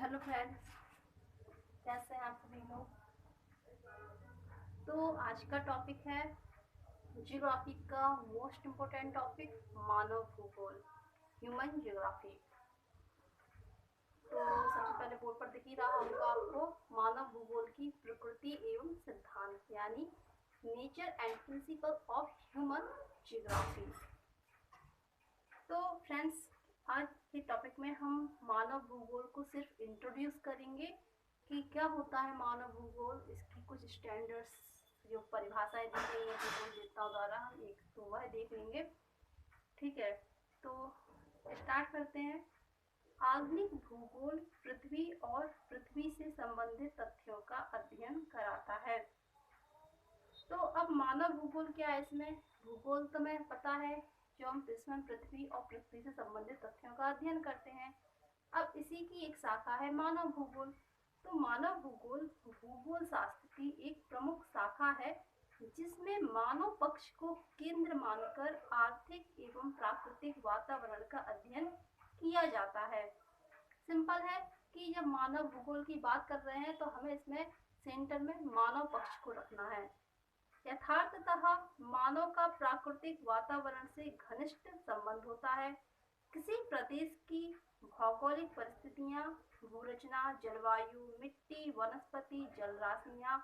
Hello friends, कैसे हैं आप सभी लोग। तो आज का टॉपिक है ज्योग्राफी का मोस्ट इम्पोर्टेंट टॉपिक, मानव भूगोल, ह्यूमन ज्योग्राफी। तो सबसे पहले बोर्ड पर दिख ही रहा होगा आपको, मानव भूगोल की प्रकृति एवं सिद्धांत, यानी nature and principle of human geography. तो फ्रेंड्स, आज के टॉपिक में हम मानव भूगोल को सिर्फ इंट्रोड्यूस करेंगे कि क्या होता है मानव भूगोल, इसकी कुछ स्टैंडर्ड्स जो परिभाषाएं दी गई है भूगोलवेत्ताओं द्वारा, हम एक तो वह देख लेंगे। ठीक है, तो स्टार्ट करते हैं। आधुनिक भूगोल पृथ्वी और पृथ्वी से संबंधित तथ्यों का अध्ययन कराता है। तो अब मानव भूगोल क्या है, इसमें भूगोल तो मैं पता है जो हम पृथ्वी और पृथ्वी से संबंधित तथ्यों का अध्ययन करते हैं। अब इसी की एक शाखा है मानव भूगोल। तो मानव भूगोल भूगोल शास्त्र की एक प्रमुख शाखा है जिसमें मानव पक्ष को केंद्र मानकर आर्थिक एवं प्राकृतिक वातावरण का अध्ययन किया जाता है। सिंपल है कि जब मानव भूगोल की बात कर रहे हैं तो हमें इसमें सेंटर में मानव पक्ष को रखना है। यथार्थतः मानव का प्राकृतिक वातावरण से घनिष्ठ संबंध होता है। किसी प्रदेश की भौगोलिक परिस्थितियां, भूरचना, जलवायु, मिट्टी, वनस्पति, जलराशियां,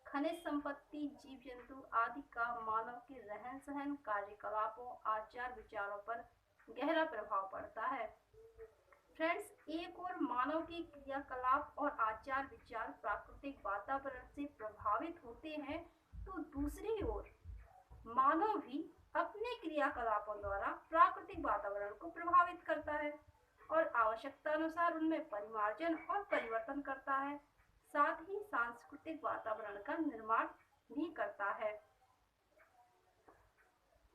खनिज संपत्ति, जीव जंतु आदि का मानव के रहन सहन, कार्यकलापों, आचार विचारों पर गहरा प्रभाव पड़ता है। फ्रेंड्स, एक और मानव के क्रियाकलाप और आचार विचार प्राकृतिक वातावरण से प्रभावित होते हैं, तो दूसरी ओर मानव भी अपने क्रियाकलापों द्वारा प्राकृतिक वातावरण को प्रभावित करता है और आवश्यकता अनुसार उनमें परिमार्जन और परिवर्तन करता है। साथ ही सांस्कृतिक वातावरण का निर्माण भी करता है।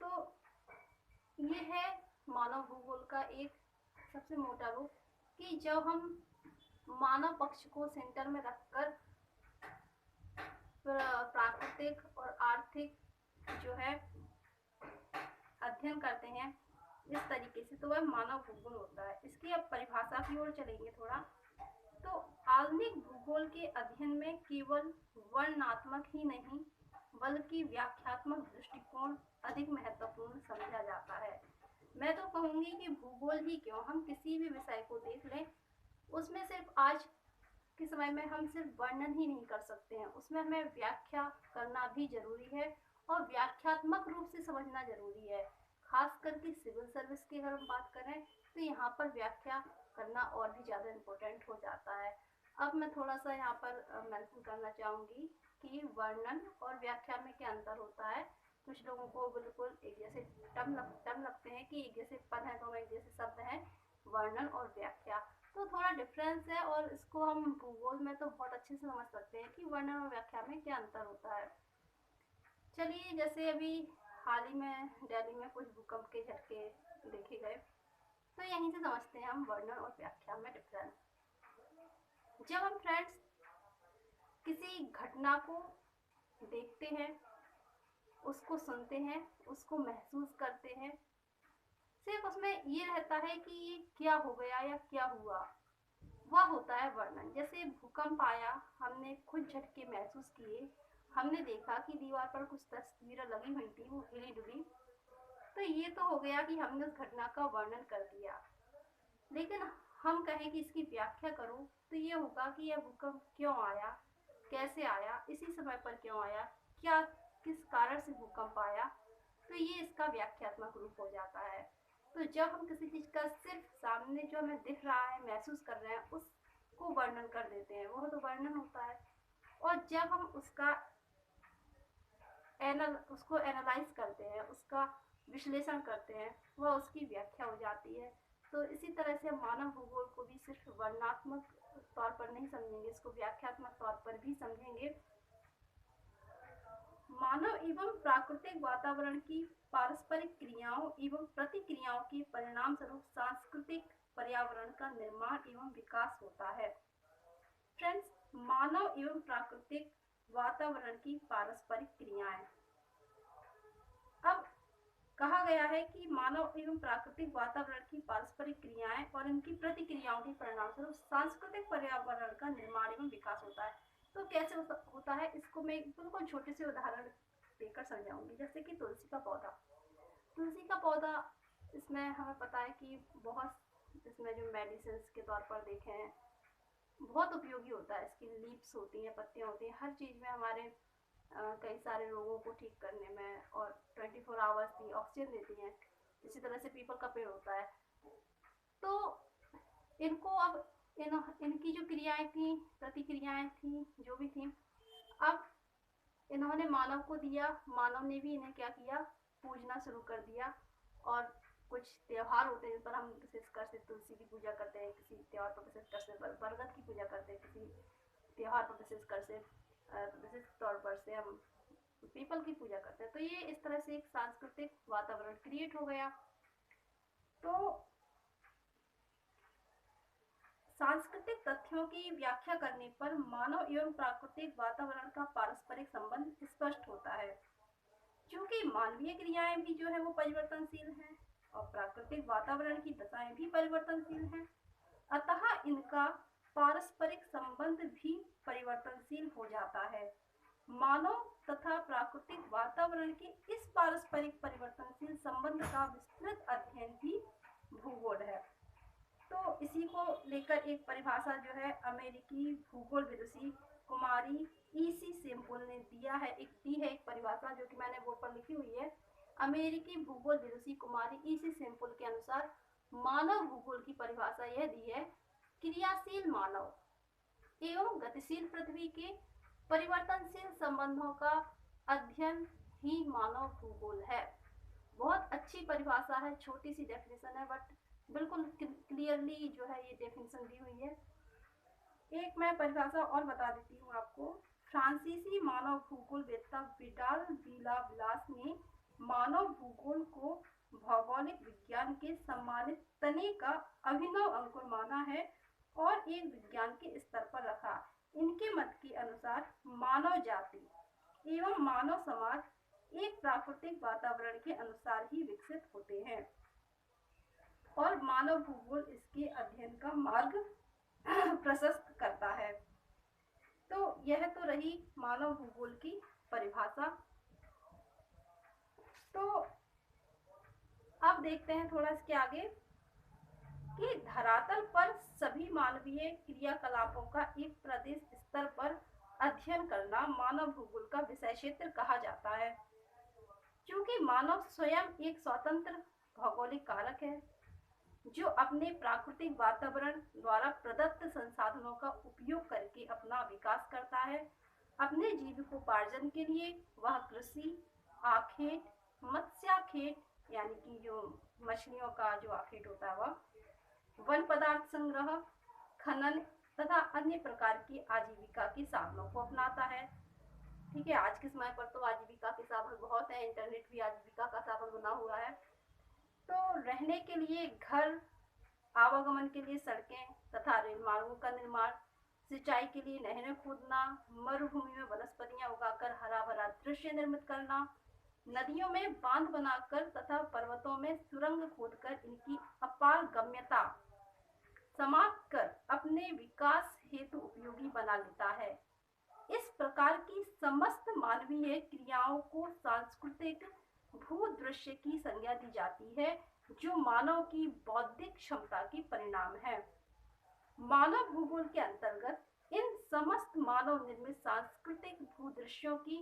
तो ये है मानव भूगोल का एक सबसे मोटा रूप कि जब हम मानव पक्ष को सेंटर में रखकर प्राकृतिक और आर्थिक जो है अध्ययन करते हैं इस तरीके से, तो वह मानव भूगोल होता है। इसकी अब परिभाषा की ओर चलेंगे थोड़ा। तो आधुनिक भूगोल के अध्ययन में केवल वर्णनात्मक ही नहीं बल्कि व्याख्यात्मक दृष्टिकोण अधिक महत्वपूर्ण समझा जाता है। मैं तो कहूंगी कि भूगोल ही क्यों, हम किसी भी विषय को देख लें, उसमें सिर्फ आज के समय में हम सिर्फ वर्णन ही नहीं कर सकते हैं, उसमें हमें व्याख्या करना भी जरूरी है और व्याख्यात्मक रूप से समझना जरूरी है। खास करके सिविल सर्विस की अगर हम बात करें तो यहाँ पर व्याख्या करना और भी ज़्यादा इम्पोर्टेंट हो जाता है। अब मैं थोड़ा सा यहाँ पर मेंशन करना चाहूँगी कि वर्णन और व्याख्या में क्या अंतर होता है। कुछ लोगों को बिल्कुल एक जैसे टर्म लगते हैं कि एक जैसे पद हैं, दोनों एक जैसे शब्द हैं, वर्णन और व्याख्या, तो थोड़ा डिफरेंस है और इसको हम भूगोल में तो बहुत अच्छे से समझ सकते हैं कि वर्णन और व्याख्या में क्या अंतर होता है। चलिए, जैसे अभी हाल ही में दिल्ली में कुछ भूकंप के झटके देखे गए, तो यहीं से समझते हैं हम वर्णन और व्याख्या में डिफरेंस। जब हम फ्रेंड्स किसी घटना को देखते हैं, उसको सुनते हैं, उसको महसूस करते हैं, सिर्फ उसमें ये रहता है कि ये क्या हो गया या क्या हुआ, वह होता है वर्णन। जैसे भूकंप आया, हमने खुद झटके महसूस किए, हमने देखा कि दीवार पर कुछ तस्वीरें लगी हुई थी, वो हिली डुली, तो ये तो हो गया कि हमने उस घटना का वर्णन कर दिया। लेकिन हम कहें कि इसकी व्याख्या करो, तो ये होगा कि यह भूकंप क्यों आया, कैसे आया, इसी समय पर क्यों आया, क्या किस कारण से भूकंप आया, तो ये इसका व्याख्यात्मक रूप हो जाता है। तो जब हम किसी चीज़ का सिर्फ सामने जो हमें दिख रहा है, महसूस कर रहे हैं, उसको वर्णन कर देते हैं, वह तो वर्णन होता है। और जब हम उसको एनालाइज करते हैं, उसका विश्लेषण करते हैं, वह उसकी व्याख्या हो जाती है। तो इसी तरह से मानव भूगोल को भी सिर्फ वर्णनात्मक तौर पर नहीं समझेंगे, इसको व्याख्यात्मक तौर पर भी समझेंगे। मानव एवं प्राकृतिक वातावरण की पारस्परिक क्रियाओं एवं प्रतिक्रियाओं के परिणाम स्वरूप सांस्कृतिक पर्यावरण का निर्माण एवं विकास होता है। फ्रेंड्स, मानव एवं प्राकृतिक वातावरण की पारस्परिक क्रियाएं। अब कहा गया है कि मानव एवं प्राकृतिक वातावरण की पारस्परिक क्रियाएं और इनकी प्रतिक्रियाओं के परिणामस्वरूप सांस्कृतिक पर्यावरण का निर्माण एवं विकास होता है। तो कैसे होता है, इसको मैं बिल्कुल छोटे से उदाहरण देकर समझाऊंगी। जैसे कि तुलसी का पौधा, तुलसी का पौधा, इसमें हमें पता है कि बहुत, इसमें जो मेडिसिन के तौर पर देखें बहुत उपयोगी होता है। इसकी लीव्स होती हैं, पत्तियां होती हैं, हर चीज़ में हमारे कई सारे रोगों को ठीक करने में, और 24 आवर्स की ऑक्सीजन देती हैं। इसी तरह से पीपल का पेड़ होता है। तो इनको अब इनकी जो क्रियाएं थी, प्रतिक्रियाएं थी, जो भी थी, अब इन्होंने मानव को दिया, मानव ने भी इन्हें क्या किया, पूजना शुरू कर दिया। और कुछ त्योहार होते हैं जिन पर हम विशेषकर से तुलसी की पूजा करते हैं, किसी त्योहार पर विशेषकर से बरगद की पूजा करते हैं, किसी त्योहार पर विशेषकर से विशेष तौर पर से हम पीपल की पूजा करते हैं। तो ये इस तरह से एक सांस्कृतिक वातावरण क्रिएट हो गया। तो सांस्कृतिक तथ्यों की व्याख्या करने पर मानव एवं प्राकृतिक वातावरण का पारस्परिक संबंध स्पष्ट होता है। क्योंकि मानवीय क्रियाएं भी जो है वो परिवर्तनशील हैं और प्राकृतिक वातावरण की दशाएं भी परिवर्तनशील हैं, अतः इनका पारस्परिक संबंध भी परिवर्तनशील हो जाता है। मानव तथा प्राकृतिक वातावरण के इस पारस्परिक परिवर्तनशील संबंध का विस्तृत अध्ययन ही भूगोल है। तो इसी को लेकर एक परिभाषा जो है अमेरिकी भूगोल विदुषी कुमारी ईसी सेम्पुल ने दिया है, एक परिभाषा जो कि मैंने बोर्ड पर लिखी हुई है। अमेरिकी भूगोल विदुषी कुमारी ईसी सेम्पुल के अनुसार मानव भूगोल की परिभाषा यह दी है, क्रियाशील मानव एवं गतिशील पृथ्वी के परिवर्तनशील संबंधों का अध्ययन ही मानव भूगोल है। बहुत अच्छी परिभाषा है, छोटी सी डेफिनेशन है, बट बिल्कुल क्लियरली जो है ये डेफिनेशन दी हुई है। एक मैं परिभाषा और बता देती हूँ आपको। फ्रांसीसी मानव भूगोल वेत्ता विडाल विला विलास ने मानव भूगोल को भौगोलिक विज्ञान के सम्मानित तने का अभिनव अंकुर माना है और एक विज्ञान के स्तर पर रखा। इनके मत के अनुसार मानव जाति एवं मानव समाज एक प्राकृतिक वातावरण के अनुसार ही विकसित होते हैं और मानव भूगोल इसके अध्ययन का मार्ग प्रशस्त करता है। तो यह तो रही मानव भूगोल की परिभाषा। तो अब देखते हैं थोड़ा इसके आगे कि धरातल पर सभी मानवीय क्रियाकलापों का एक प्रदेश स्तर पर अध्ययन करना मानव भूगोल का विषय क्षेत्र कहा जाता है। क्योंकि मानव स्वयं एक स्वतंत्र भौगोलिक कारक है जो अपने प्राकृतिक वातावरण द्वारा प्रदत्त संसाधनों का उपयोग करके अपना विकास करता है। अपने जीविकोपार्जन के लिए वह कृषि, आखेट, मत्स्याखेट यानी कि जो मछलियों का जो आखेट होता है वह, वन पदार्थ संग्रह, खनन तथा अन्य प्रकार की आजीविका के साधनों को अपनाता है। ठीक है, आज के समय पर तो आजीविका के साधन बहुत है, इंटरनेट भी आजीविका का साधन बना हुआ है। तो रहने के लिए घर, आवागमन के लिए सड़कें तथा रेल मार्गों का निर्माण, सिंचाई के लिए नहरें खोदना, मरुभूमि में वनस्पतियां उगाकर हरा भरा दृश्य निर्मित करना, नदियों में बांध बनाकर तथा पर्वतों में सुरंग खोदकर इनकी अपार गम्यता समाप्त कर अपने विकास हेतु उपयोगी बना लेता है। इस प्रकार की समस्त मानवीय क्रियाओं को सांस्कृतिक भूदृश्य की संज्ञा दी जाती है जो मानव की बौद्धिक क्षमता के परिणाम है। मानव भूगोल के अंतर्गत इन समस्त मानव निर्मित सांस्कृतिक भूदृश्यों की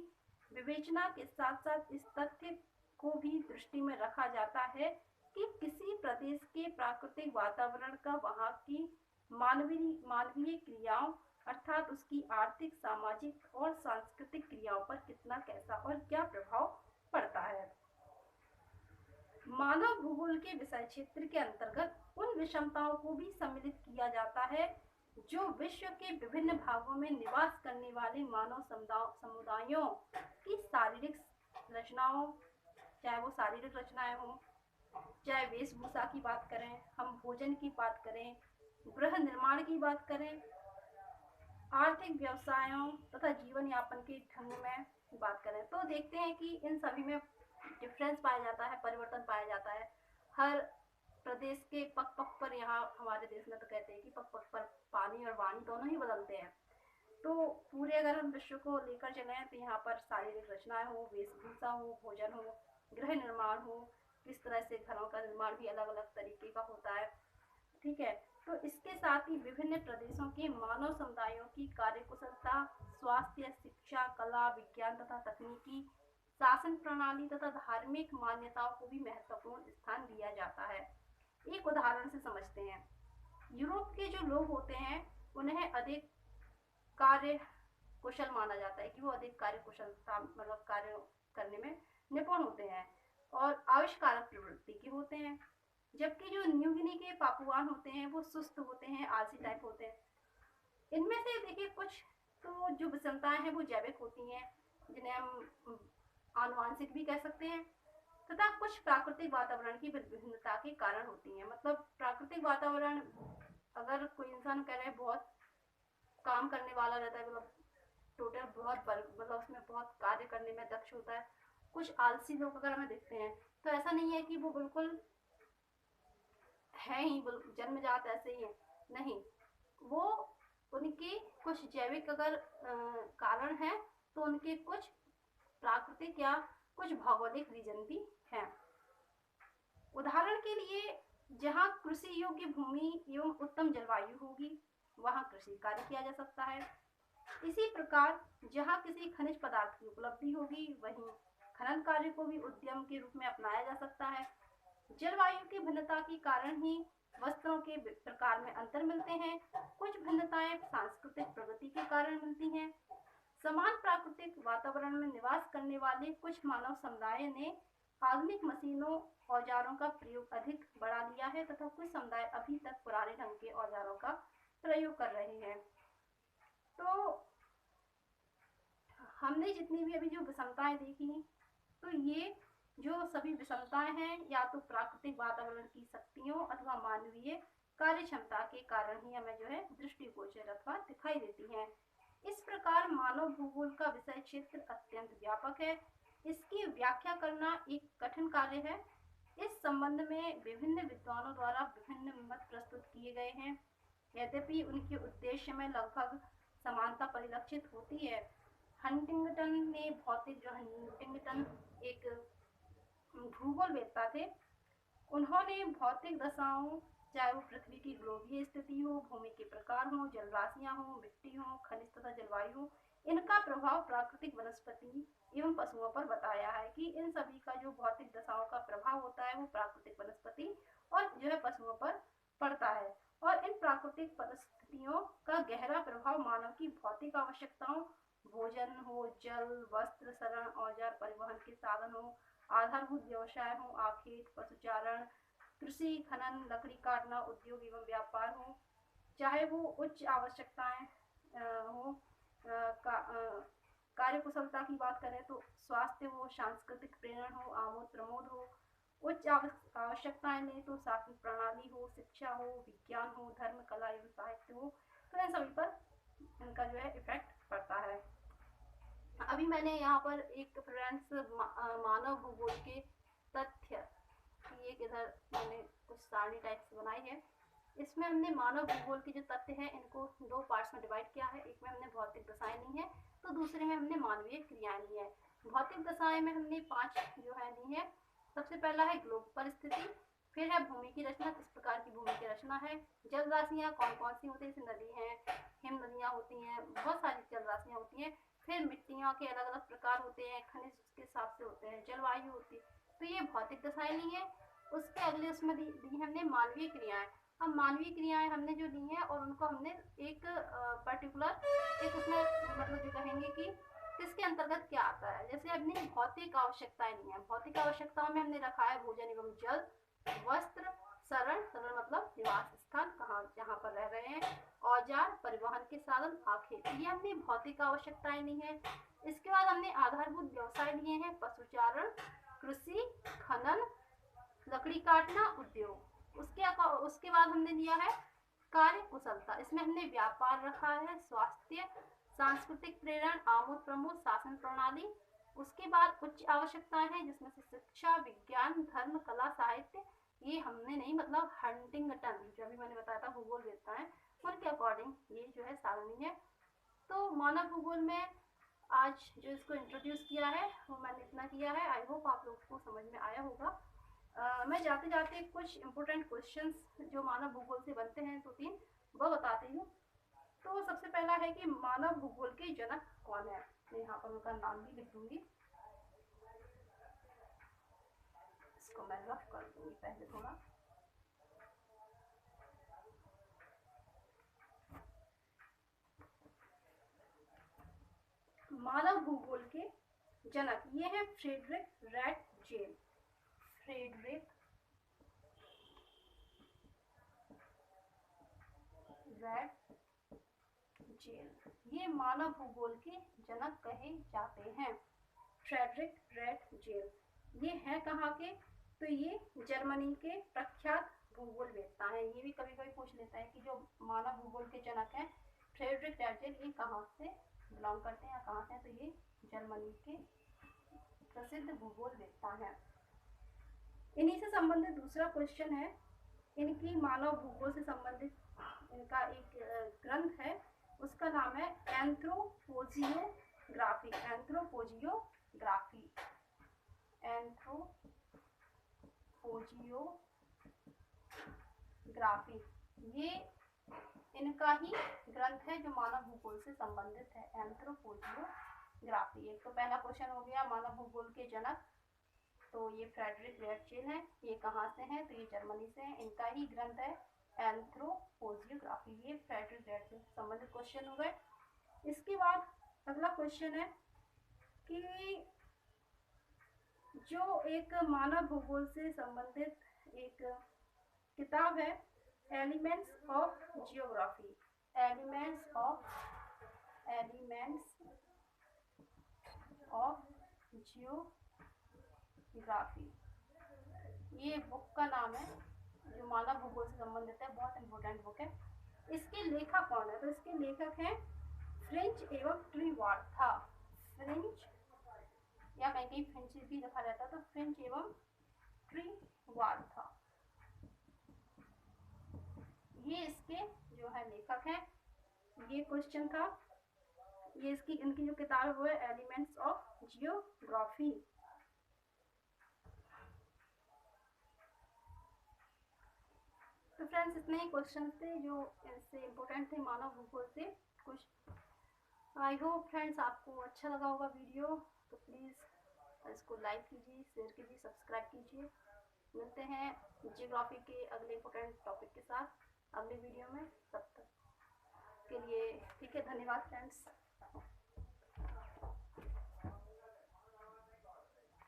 विवेचना के साथ साथ इस तथ्य को भी दृष्टि में रखा जाता है कि किसी प्रदेश के प्राकृतिक वातावरण का वहां की मानवीय क्रियाओं अर्थात उसकी आर्थिक, सामाजिक और सांस्कृतिक क्रियाओं पर कितना, कैसा और क्या प्रभाव पड़ता है। मानव भूगोल के विषय क्षेत्र के अंतर्गत उन विषमताओं को भी सम्मिलित किया जाता है जो विश्व के विभिन्न भागों में निवास करने वाले मानव समुदायों की शारीरिक रचनाओं, चाहे वो शारीरिक रचनाएं हों, चाहे वेशभूषा की बात करें, हम भोजन की बात करें, गृह निर्माण की बात करें, आर्थिक व्यवसायों तथा जीवन यापन के ढंग में बात करें, तो देखते हैं कि इन सभी में डिफरेंस पाया जाता है, परिवर्तन पाया जाता है। हर प्रदेश के पग पग पर, यहाँ हमारे देश में तो कहते हैं कि पग पग पर पानी और वाणी दोनों ही बदलते हैं। तो पूरे अगर हम विश्व को लेकर चलें तो यहाँ पर शारीरिक रचनाएं हो, वेशभूषा हो, भोजन हो, गृह निर्माण हो, किस तरह से घरों का निर्माण भी अलग अलग तरीके का होता है। ठीक है, तो इसके साथ ही विभिन्न प्रदेशों के मानव समुदायों की कार्यकुशलता, स्वास्थ्य, शिक्षा, कला, विज्ञान तथा तकनीकी, शासन प्रणाली तथा धार्मिक मान्यताओं को भी महत्वपूर्ण स्थान दिया जाता है। एक उदाहरण से समझते हैं। यूरोप के जो लोग होते हैं उन्हें अधिक कार्य कुशल माना जाता है कि वो अधिक कार्य कुशलता मतलब कार्य करने में निपुण होते हैं और आविष्कारक प्रवृत्ति के होते हैं। जबकि जो न्यू गिनी के पापुआन होते हैं वो सुस्त होते हैं, आलसी टाइप होते हैं। इनमें से देखिए कुछ तो जो विषमताएं हैं वो जैविक होती हैं, जिन्हें हम आनुवांशिक भी कह सकते हैं, तथा कुछ प्राकृतिक वातावरण की विभिन्नता के कारण होती हैं। मतलब प्राकृतिक वातावरण, अगर कोई इंसान कह रहे बहुत काम करने वाला रहता है, मतलब टोटल बहुत मतलब उसमें बहुत कार्य करने में दक्ष होता है। कुछ आलसी लोग अगर हमें दिखते हैं तो ऐसा नहीं है कि वो बिल्कुल है ही जन्मजात ऐसे ही है, नहीं, वो उनके कुछ जैविक अगर कारण है तो उनके कुछ प्राकृतिक या कुछ भौगोलिक रीजन भी हैं। उदाहरण के लिए जहाँ कृषि योग्य भूमि एवं उत्तम जलवायु होगी वहाँ कृषि कार्य किया जा सकता है। इसी प्रकार जहाँ किसी खनिज पदार्थ की उपलब्धि होगी वहीं खनन कार्य को भी उद्यम के रूप में अपनाया जा सकता है। जलवायु की भिन्नता के कारण ही वस्त्रों के प्रकार में अंतर मिलते हैं। कुछ भिन्नताएं सांस्कृतिक प्रगति के कारण मिलती हैं। समान प्राकृतिक वातावरण में निवास करने वाले कुछ मानव समुदाय ने आधुनिक मशीनों, औजारों का प्रयोग अधिक बढ़ा लिया है तथा कुछ समुदाय अभी तक पुराने ढंग के औजारों का प्रयोग कर रहे हैं। तो हमने जितनी भी अभी जो विषमताएं देखी, तो ये जो सभी विषमताएं हैं या तो प्राकृतिक वातावरण की शक्तियों अथवा मानवीय कार्य क्षमता के कारण ही हमें जो है दृष्टिगोचर अथवा दिखाई देती हैं। इस प्रकार मानव भूगोल का विषय क्षेत्र अत्यंत व्यापक है। इसकी व्याख्या करना एक कठिन कार्य है। इस संबंध में विभिन्न विद्वानों द्वारा विभिन्न मत प्रस्तुत किए गए हैं। यद्यपि उनके उद्देश्य में लगभग समानता परिलक्षित होती है। हंटिंगटन ने हंटिंगटन एक भूगोलवेत्ता थे, उन्होंने भौतिक दशाओं, चाहे वो पृथ्वी की ध्रुवीय स्थिति हो, भूमि के प्रकार हो, जल राशियां हो, मिट्टी हो, खनिज तथा जलवायु हो, इनका प्रभाव प्राकृतिक वनस्पति एवं पशुओं पर बताया है कि इन सभी का जो भौतिक दशाओं का प्रभाव होता है वो प्राकृतिक वनस्पति और जो है पशुओं पर पड़ता है। और इन प्राकृतिक परिस्थितियों का गहरा प्रभाव मानव की भौतिक आवश्यकताओं, भोजन हो, जल, वस्त्र, शरण, औजार, परिवहन के साधन हो, आधारभूत व्यवसाय हो, आखेट, पशुचारण, कृषि, खनन, लकड़ी काटना, उद्योग एवं व्यापार हो, चाहे वो उच्च आवश्यकताएं हो, कार्य कुशलता की बात करें तो स्वास्थ्य हो, सांस्कृतिक प्रेरण हो, आमोद प्रमोद हो, उच्च आवश्यकताएं लें तो शासन प्रणाली हो, शिक्षा हो, विज्ञान हो, धर्म, कला एवं साहित्य हो, तो इन सभी पर इनका जो है इफेक्ट पड़ता है। अभी मैंने यहाँ पर एक फ्रेंड्स मानव भूगोल के तथ्य की एक इधर मैंने कुछ सारणी टाइप से बनाई है। इसमें हमने मानव भूगोल के जो तथ्य हैं इनको दो पार्ट्स में डिवाइड किया है। एक में हमने भौतिक दशाएं ली है तो दूसरे में हमने मानवीय क्रियाएं ली है। भौतिक दशाएं में हमने 5 जो है ली है। सबसे पहला है ग्लोब परिस्थिति, फिर है भूमि की रचना, किस प्रकार की भूमि की रचना है, जल राशियाँ कौन कौन सी होती है, जैसे नदी हैं, हिम नदियाँ होती हैं, बहुत सारी जल राशियाँ होती हैं, फिर मिट्टियों के अलग अलग प्रकार होते हैं, खनिज उसके हिसाब से होते हैं, जलवायु होती है। तो ये भौतिक दशाएं ली है। उसके अगले उसमें दी हमने मानवीय क्रियाएं। अब मानवीय क्रियाएं हमने जो ली हैं और उनको हमने एक पर्टिकुलर एक उसमें मतलब जो कहेंगे कि किसके अंतर्गत क्या आता है। जैसे अपनी भौतिक आवश्यकताएं ली हैं, भौतिक आवश्यकताओं में हमने रखा है भोजन एवं जल, वस्त्र, शरण, शरण मतलब निवास स्थान, कहाँ जहाँ पर रह रहे हैं, औजार, परिवहन के साधन, आखेट, ये हमने भौतिक आवश्यकताएं ली हैं। इसके बाद हमने आधारभूत व्यवसाय लिए हैं, पशुचारण, कृषि, खनन, लकड़ी काटना, उद्योग। उसके बाद हमने लिया है कार्य कुशलता, इसमें हमने व्यापार रखा है, स्वास्थ्य, सांस्कृतिक प्रेरण, आमोद प्रमोद, शासन प्रणाली, उसके बाद उच्च आवश्यकताएं हैं जिसमें से शिक्षा, विज्ञान, धर्म, कला, साहित्य, ये हमने नहीं मतलब हंटिंगटन जो अभी मैंने बताया था भूगोल वेत्ता है उनके अकॉर्डिंग ये जो है सारणी है। तो मानव भूगोल में आज जो इसको इंट्रोड्यूस किया है वो मैंने इतना किया है। आई होप आप लोगों को समझ में आया होगा। मैं जाते जाते कुछ इम्पोर्टेंट क्वेश्चंस जो मानव भूगोल से बनते हैं तो 3 वो बताती हूँ। तो सबसे पहला है कि मानव भूगोल के जनक कौन है। मैं यहाँ पर उनका नाम भी लिख दूंगी, इसको मैं रफ कर दूंगी पहले थोड़ा। मानव भूगोल के जनक ये है फ्रेडरिक रैटजेल। फ्रेडरिक रैटजेल ये मानव भूगोल के जनक कहे जाते हैं। फ्रेडरिक रैटजेल ये है कहाँ के, तो ये जर्मनी के प्रख्यात भूगोलवेत्ता हैं। ये भी कभी कभी पूछ लेता है कि जो मानव भूगोल के जनक हैं फ्रेडरिक रैटजेल ये कहाँ से बिलोंग करते हैं या कहाँ से हैं, तो ये जर्मनी के प्रसिद्ध भूगोलवेत्ता हैं। इन्हीं से संबंधित दूसरा क्वेश्चन है, इनकी मानव भूगोल से संबंधित इनका एक ग्रंथ है उसका नाम है एंथ्रोपोजियोग्राफी। एंथ्रोपोजियोग्राफी एंथ्रोपोजियोग्राफी ये इनका ही ग्रंथ है जो मानव भूगोल से संबंधित है। एंथ्रोपोजियोग्राफी। एक तो पहला क्वेश्चन हो गया मानव भूगोल के जनक, तो ये फ्रेडरिक रैटजेल हैं। ये कहाँ से हैं, तो ये जर्मनी से हैं। इनका ही ग्रंथ है एंथ्रोपोजियोग्राफी। ये फ्रेडरिक रैटजेल से संबंधित क्वेश्चन हो गए। इसके बाद अगला क्वेश्चन है कि जो एक मानव भूगोल से संबंधित एक किताब है elements of geography. Elements of geography ये बुक का नाम है जो मानव भूगोल से संबंधित है। बहुत इंपॉर्टेंट बुक है। इसके लेखक कौन है, तो इसके लेखक हैं फ्रेंच एवं ट्रीवार्था। फ्रेंच या कहीं कहीं फ्रेंच भी लिखा रहता है, तो फ्रेंच एवं ट्रीवार्था ये इसके जो है लेखक हैं। ये क्वेश्चन था। ये इनकी जो किताब है वो है एलिमेंट्स ऑफ जियोग्राफी। तो फ्रेंड्स इतने ही क्वेश्चन थे जो इससे इम्पोर्टेंट थे मानव भूगोल से कुछ। आई होप फ्रेंड्स आपको अच्छा लगा होगा वीडियो, तो प्लीज़ इसको लाइक कीजिए, शेयर कीजिए, सब्सक्राइब कीजिए। मिलते हैं जियोग्राफी के अगले इम्पोर्टेंट टॉपिक के साथ अगले वीडियो में। तब तक के लिए ठीक है, धन्यवाद फ्रेंड्स।